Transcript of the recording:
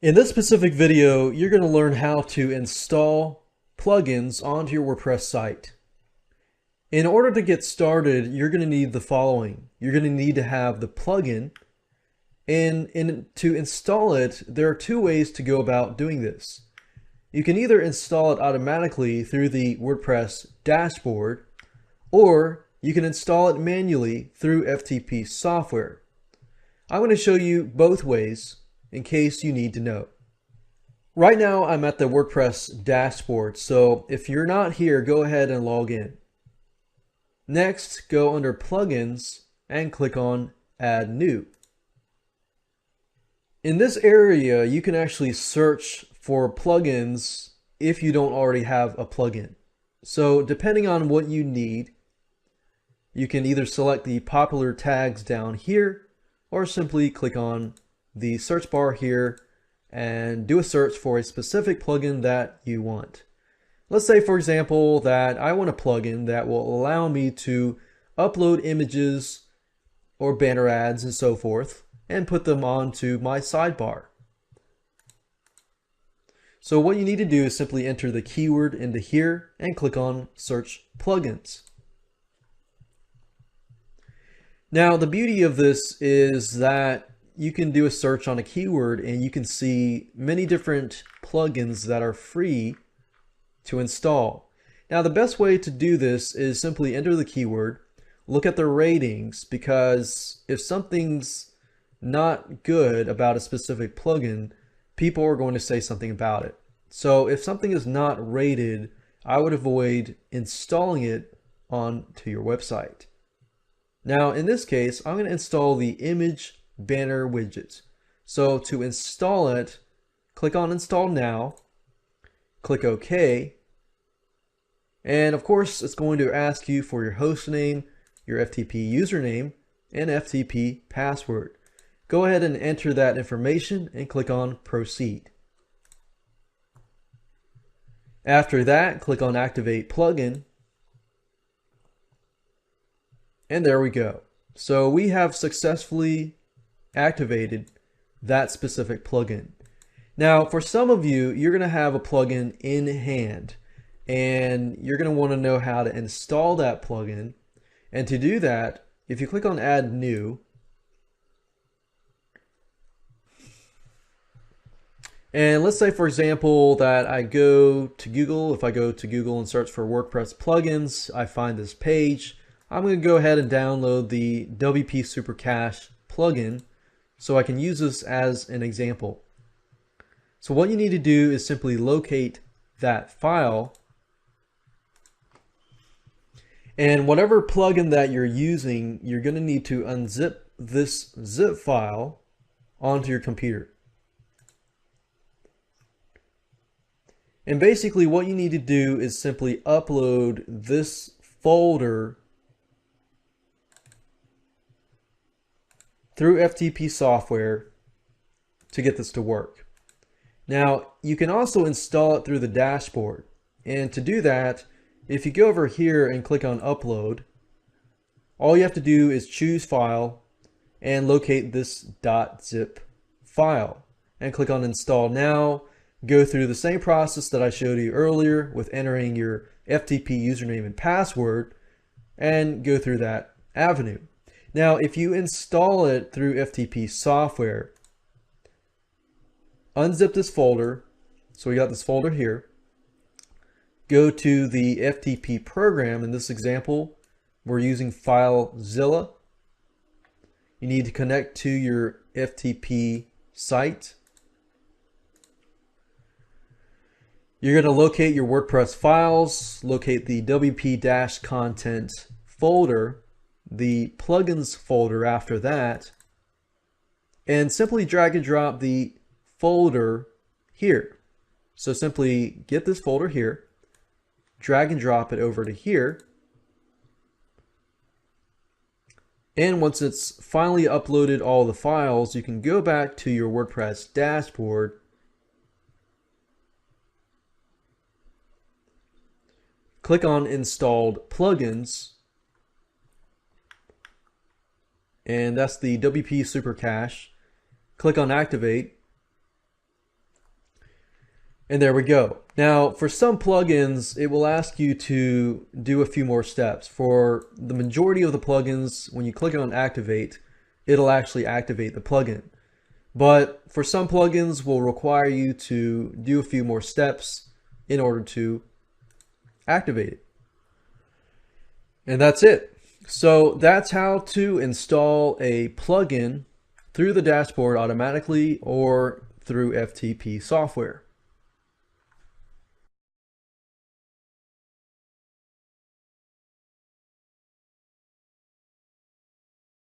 In this specific video, you're going to learn how to install plugins onto your WordPress site. In order to get started, you're going to need the following. You're going to need to have the plugin, and to install it, there are two ways to go about doing this. You can either install it automatically through the WordPress Dashboard, or you can install it manually through FTP software. I'm going to show you both ways in case you need to know. Right now I'm at the WordPress dashboard, so if you're not here, go ahead and log in. Next, go under Plugins and click on Add New. In this area, you can actually search for plugins if you don't already have a plugin. So depending on what you need, you can either select the popular tags down here or simply click on the search bar here and do a search for a specific plugin that you want. Let's say, for example, that I want a plugin that will allow me to upload images or banner ads and so forth and put them onto my sidebar. So what you need to do is simply enter the keyword into here and click on Search Plugins. Now, the beauty of this is that you can do a search on a keyword and you can see many different plugins that are free to install. Now, the best way to do this is simply enter the keyword, look at the ratings, because if something's not good about a specific plugin, people are going to say something about it. So if something is not rated, I would avoid installing it onto your website. Now, in this case, I'm going to install the image banner widget. So to install it, click on Install Now, click OK, and of course it's going to ask you for your host name, your FTP username, and FTP password. Go ahead and enter that information and click on Proceed. After that, click on Activate Plugin, and there we go. So we have successfully activated that specific plugin. Now, for some of you, you're going to have a plugin in hand and you're going to want to know how to install that plugin. And to do that, if you click on Add New, and let's say, for example, that I go to Google. If I go to Google and search for WordPress plugins, I find this page. I'm going to go ahead and download the WP Super Cache plugin so I can use this as an example. So what you need to do is simply locate that file, and whatever plugin that you're using, you're going to need to unzip this zip file onto your computer. And basically what you need to do is simply upload this folder through FTP software to get this to work. Now, you can also install it through the dashboard. And to do that, if you go over here and click on Upload, all you have to do is choose File and locate this .zip file and click on Install Now. Go through the same process that I showed you earlier with entering your FTP username and password and go through that avenue. Now, if you install it through FTP software, unzip this folder. So we got this folder here. Go to the FTP program. In this example, we're using FileZilla. You need to connect to your FTP site. You're going to locate your WordPress files, locate the WP-content folder, the plugins folder after that, and simply drag and drop the folder here. So simply get this folder here, drag and drop it over to here, and once it's finally uploaded all the files, you can go back to your WordPress dashboard, click on Installed Plugins, and that's the WP Super Cache. Click on Activate, And there we go. Now, for some plugins, it will ask you to do a few more steps. For the majority of the plugins, when you click on Activate, it'll actually activate the plugin. But for some plugins, will require you to do a few more steps in order to activate it. And that's it. So that's how to install a plugin through the dashboard automatically or through FTP software.